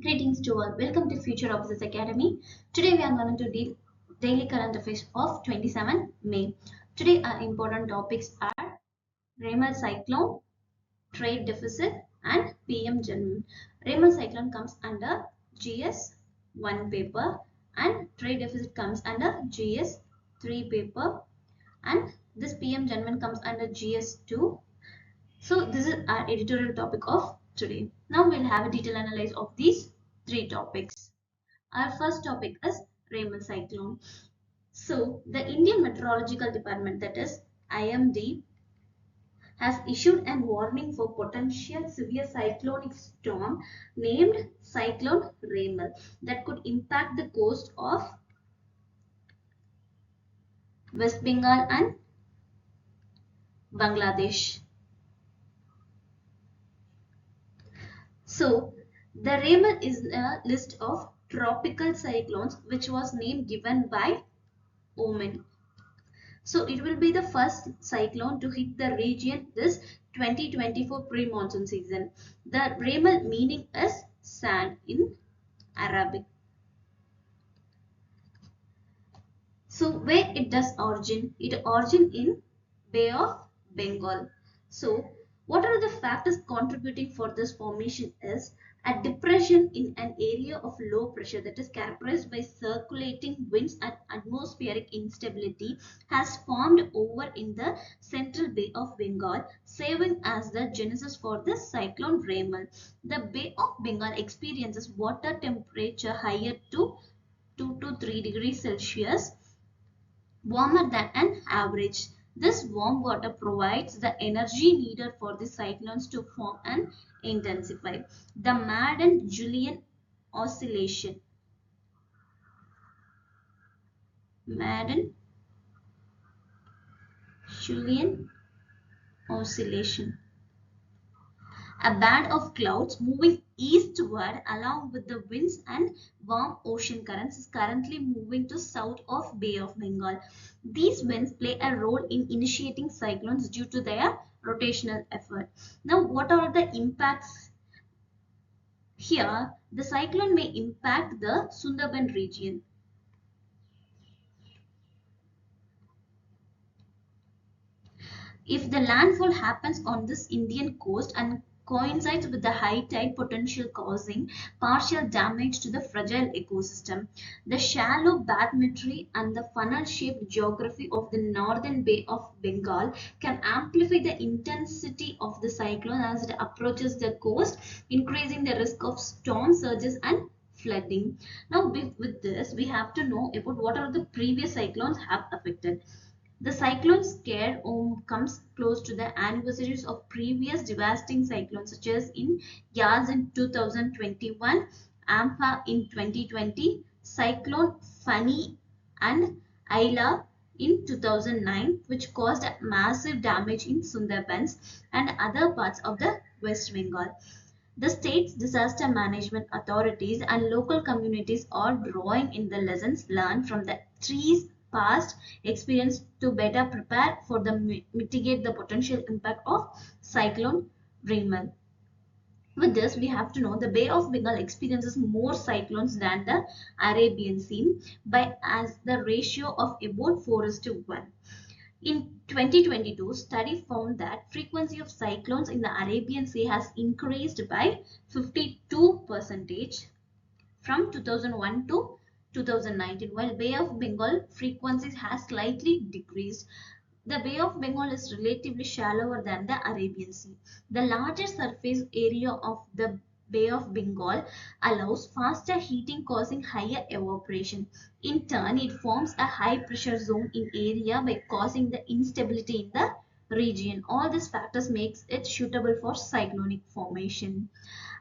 Greetings to all. Welcome to Future Officers Academy. Today we are going to deal daily current affairs of 27 May. Today our important topics are Ramal cyclone, trade deficit, and PM General. Ramal cyclone comes under GS1 paper, and trade deficit comes under GS3 paper, and this PM General comes under GS2. So this is our editorial topic of today. Now we'll have a detailed analysis of these three topics. Our first topic is Ramal cyclone. So the Indian Meteorological Department, that is IMD, has issued a warning for potential severe cyclonic storm named Cyclone Ramal that could impact the coast of West Bengal and Bangladesh. So the Ramal is a list of tropical cyclones which was named given by Oman. So it will be the first cyclone to hit the region this 2024 pre-monsoon season. The Ramal meaning is sand in Arabic. So where it does origin? It origin in Bay of Bengal. So what are the factors contributing for this formation is a depression in an area of low pressure that is characterized by circulating winds and atmospheric instability has formed over in the central Bay of Bengal, serving as the genesis for the cyclone Ramal. The Bay of Bengal experiences water temperature higher to 2 to 3 degrees Celsius warmer than an average. This warm water provides the energy needed for the cyclones to form and intensify. The Madden-Julian oscillation. Madden-Julian oscillation. A band of clouds moving eastward along with the winds and warm ocean currents is currently moving to south of Bay of Bengal. These winds play a role in initiating cyclones due to their rotational effort. Now, what are the impacts? Here, the cyclone may impact the Sundarban region. If the landfall happens on this Indian coast and coincides with the high tide potential causing partial damage to the fragile ecosystem. The shallow bathymetry and the funnel-shaped geography of the northern Bay of Bengal can amplify the intensity of the cyclone as it approaches the coast, increasing the risk of storm surges and flooding. Now with this, we have to know about what are the previous cyclones have affected. The cyclone scare comes close to the anniversaries of previous devastating cyclones such as in Yas in 2021, Ampha in 2020, Cyclone Fani and Ayla in 2009, which caused massive damage in Sundarbans and other parts of the West Bengal. The state's disaster management authorities and local communities are drawing in the lessons learned from the three past experience to better prepare for the mitigate the potential impact of cyclone Ramal. With this, we have to know the Bay of Bengal experiences more cyclones than the Arabian Sea by as the ratio of about 4:1. In 2022, study found that frequency of cyclones in the Arabian Sea has increased by 52% from 2001 to 2019, while Bay of Bengal frequencies has slightly decreased. The Bay of Bengal is relatively shallower than the Arabian Sea. The larger surface area of the Bay of Bengal allows faster heating causing higher evaporation. In turn, it forms a high pressure zone in area by causing the instability in the region. All these factors makes it suitable for cyclonic formation.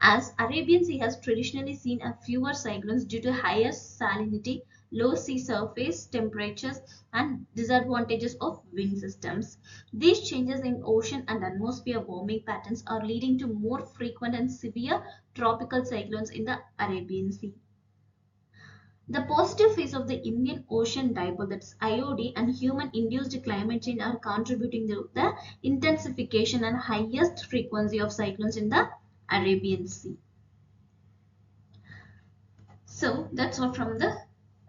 As Arabian Sea has traditionally seen a fewer cyclones due to higher salinity, low sea surface temperatures and disadvantages of wind systems. These changes in ocean and atmosphere warming patterns are leading to more frequent and severe tropical cyclones in the Arabian Sea. The positive phase of the Indian Ocean Dipole, that's IOD, and human-induced climate change are contributing to the intensification and highest frequency of cyclones in the Arabian Sea. So that's all from the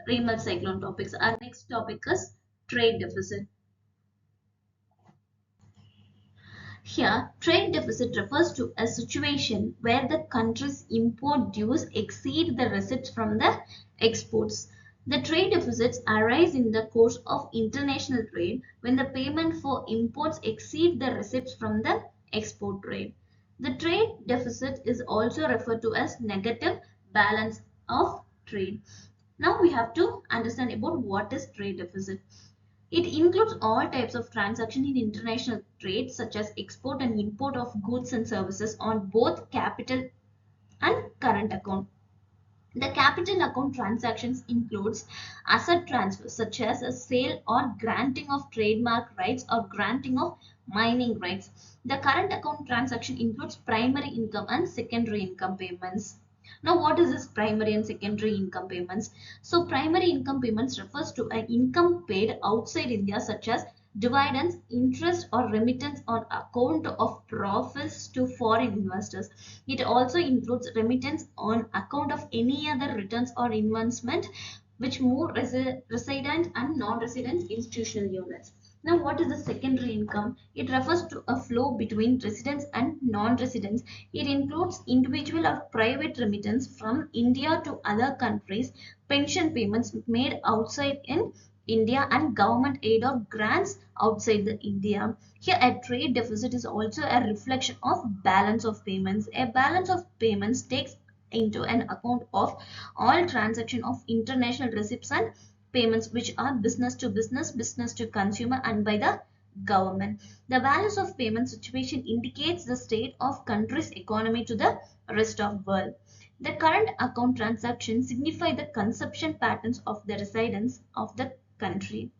Ramal cyclone topics. Our next topic is trade deficit. Here, trade deficit refers to a situation where the country's import dues exceed the receipts from the exports. The trade deficits arise in the course of international trade when the payment for imports exceed the receipts from the export trade. The trade deficit is also referred to as negative balance of trade. Now we have to understand about what is trade deficit. It includes all types of transactions in international trade, such as export and import of goods and services on both capital and current account. The capital account transactions includes asset transfers such as a sale or granting of trademark rights or granting of mining rights. The current account transaction includes primary income and secondary income payments. Now, what is this primary and secondary income payments? So, primary income payments refers to an income paid outside India, such as dividends, interest, or remittance on account of profits to foreign investors. It also includes remittance on account of any other returns or investment which move resident and non-resident institutional units. Now, what is the secondary income? It refers to a flow between residents and non-residents. It includes individual or private remittance from India to other countries, pension payments made outside in India, and government aid or grants outside the India. Here, a trade deficit is also a reflection of balance of payments. A balance of payments takes into an account of all transaction of international receipts and payments which are business to business, business to consumer, and by the government. The balance of payment situation indicates the state of country's economy to the rest of world. The current account transactions signify the consumption patterns of the residents of the country.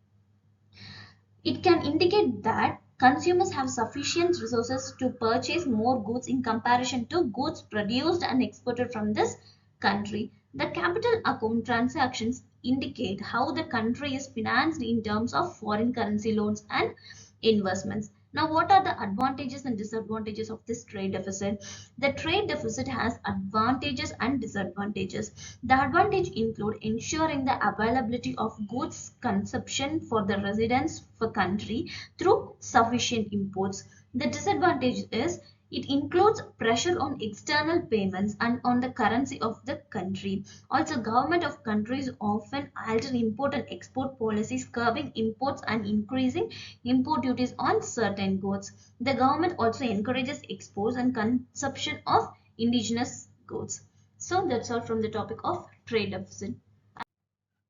It can indicate that consumers have sufficient resources to purchase more goods in comparison to goods produced and exported from this country. The capital account transactions indicate how the country is financed in terms of foreign currency loans and investments. Now, what are the advantages and disadvantages of this trade deficit? The trade deficit has advantages and disadvantages. The advantage include ensuring the availability of goods consumption for the residents of a country through sufficient imports. The disadvantage is it includes pressure on external payments and on the currency of the country. Also, government of countries often alter import and export policies, curbing imports and increasing import duties on certain goods. The government also encourages exports and consumption of indigenous goods. So that's all from the topic of trade deficit.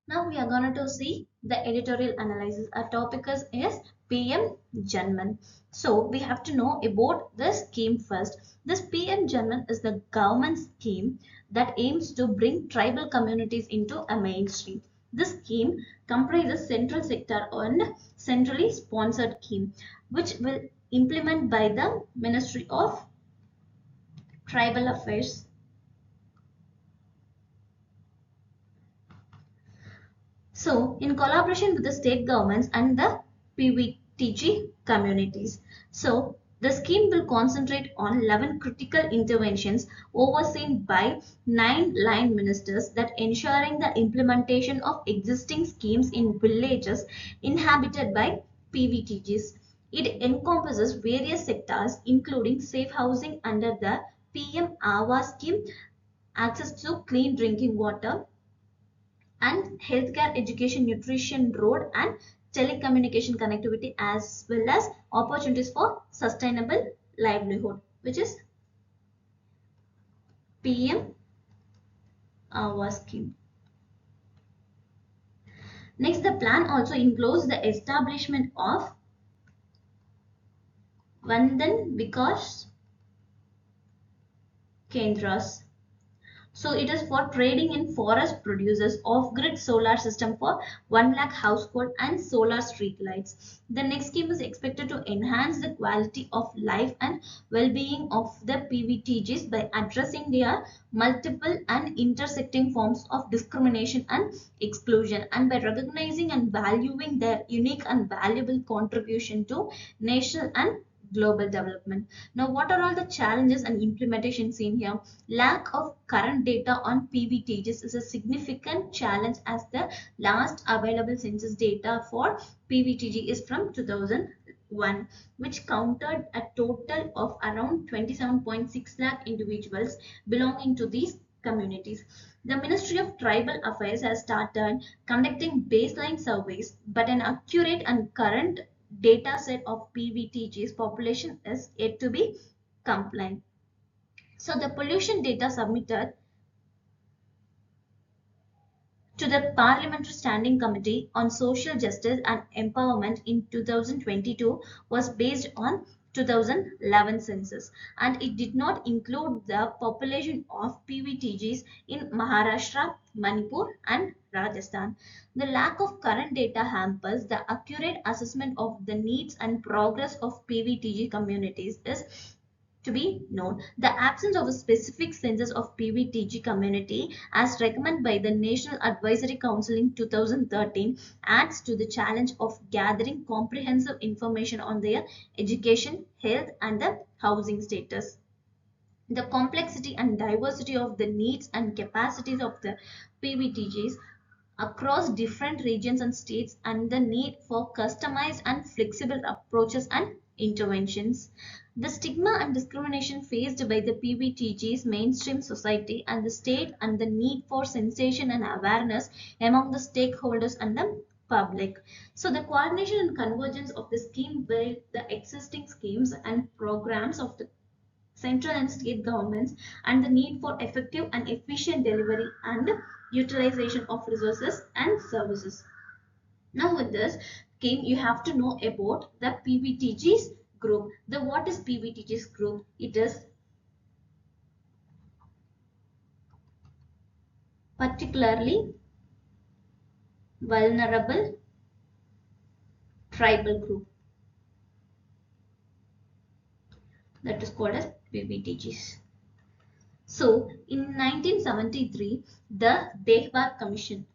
Now we are going to see the editorial analysis. Our topic is PM Janman. So we have to know about the scheme first. This PM Janman is the government scheme that aims to bring tribal communities into a mainstream. This scheme comprises central sector and centrally sponsored scheme, which will implement by the Ministry of Tribal Affairs. So, in collaboration with the state governments and the PVTG communities. So, the scheme will concentrate on 11 critical interventions overseen by 9 line ministers that ensuring the implementation of existing schemes in villages inhabited by PVTGs. It encompasses various sectors including safe housing under the PM Awas scheme, access to clean drinking water, and healthcare, education, nutrition, road and telecommunication connectivity, as well as opportunities for sustainable livelihood, which is PM Awas scheme. Next, the plan also includes the establishment of Vandan Vikas Kendras. So it is for trading in forest producers, off-grid solar system for 1 lakh household and solar street lights. The next scheme is expected to enhance the quality of life and well-being of the PVTGs by addressing their multiple and intersecting forms of discrimination and exclusion, and by recognizing and valuing their unique and valuable contribution to national and global development. Now, what are all the challenges and implementation seen here? Lack of current data on PVTGs is a significant challenge as the last available census data for PVTG is from 2001, which counted a total of around 27.6 lakh individuals belonging to these communities. The Ministry of Tribal Affairs has started conducting baseline surveys, but an accurate and current data set of PVTG's population is yet to be compliant. So the pollution data submitted to the Parliamentary Standing Committee on Social Justice and Empowerment in 2022 was based on 2011 census, and it did not include the population of PVTGs in Maharashtra, Manipur and Rajasthan. The lack of current data hampers the accurate assessment of the needs and progress of PVTG communities is to be known. The absence of a specific census of PVTG community as recommended by the National Advisory Council in 2013 adds to the challenge of gathering comprehensive information on their education, health and the housing status. The complexity and diversity of the needs and capacities of the PVTGs across different regions and states and the need for customized and flexible approaches and interventions. The stigma and discrimination faced by the PVTG's mainstream society and the state and the need for sensation and awareness among the stakeholders and the public. So the coordination and convergence of the scheme with the existing schemes and programs of the central and state governments and the need for effective and efficient delivery and utilization of resources and services. Now with this scheme, you have to know about the PVTG's group. What is PVTG's group? It is particularly vulnerable tribal group, that is called as PVTGs. So in 1973, the Dehbar Commission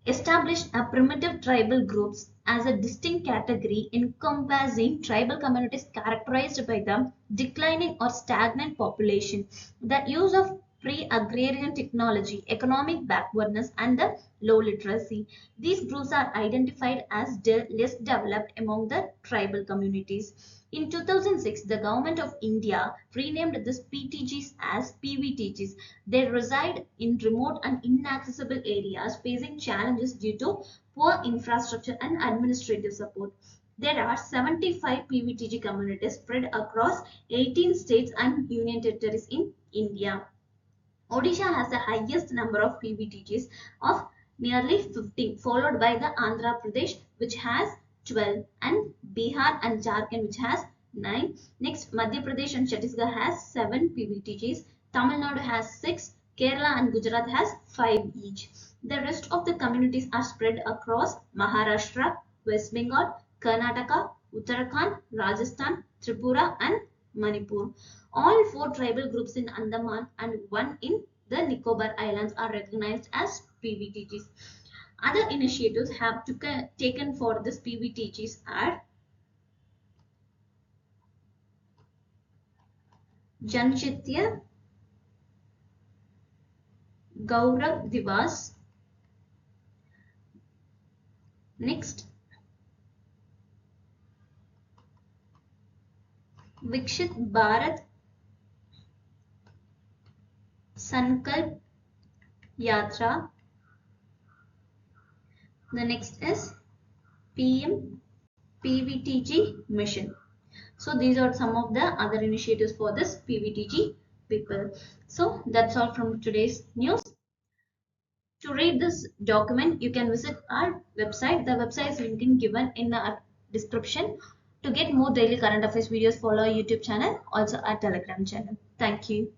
established a primitive tribal groups as a distinct category encompassing tribal communities characterized by the declining or stagnant population, the use of pre-agrarian technology, economic backwardness, and the low literacy. These groups are identified as less developed among the tribal communities. In 2006, the Government of India renamed these PTGs as PVTGs. They reside in remote and inaccessible areas facing challenges due to poor infrastructure and administrative support. There are 75 PVTG communities spread across 18 states and union territories in India. Odisha has the highest number of PVTGs of nearly 15, followed by the Andhra Pradesh which has 12 and Bihar and Jharkhand which has 9. Next, Madhya Pradesh and Chhattisgarh has 7 PVTGs. Tamil Nadu has 6. Kerala and Gujarat has 5 each. The rest of the communities are spread across Maharashtra, West Bengal, Karnataka, Uttarakhand, Rajasthan, Tripura and Manipur. All 4 tribal groups in Andaman and 1 in the Nicobar Islands are recognized as PVTGs. Other initiatives have taken for this PVTGs are Janshitya Gaurav Divas. Next, Vikshit Bharat Sankalp Yatra. The next is PM PVTG mission. So these are some of the other initiatives for this PVTG people. So that's all from today's news. To read this document, you can visit our website. The website is linked given in the description. To get more daily current affairs videos, follow our YouTube channel, also our Telegram channel. Thank you.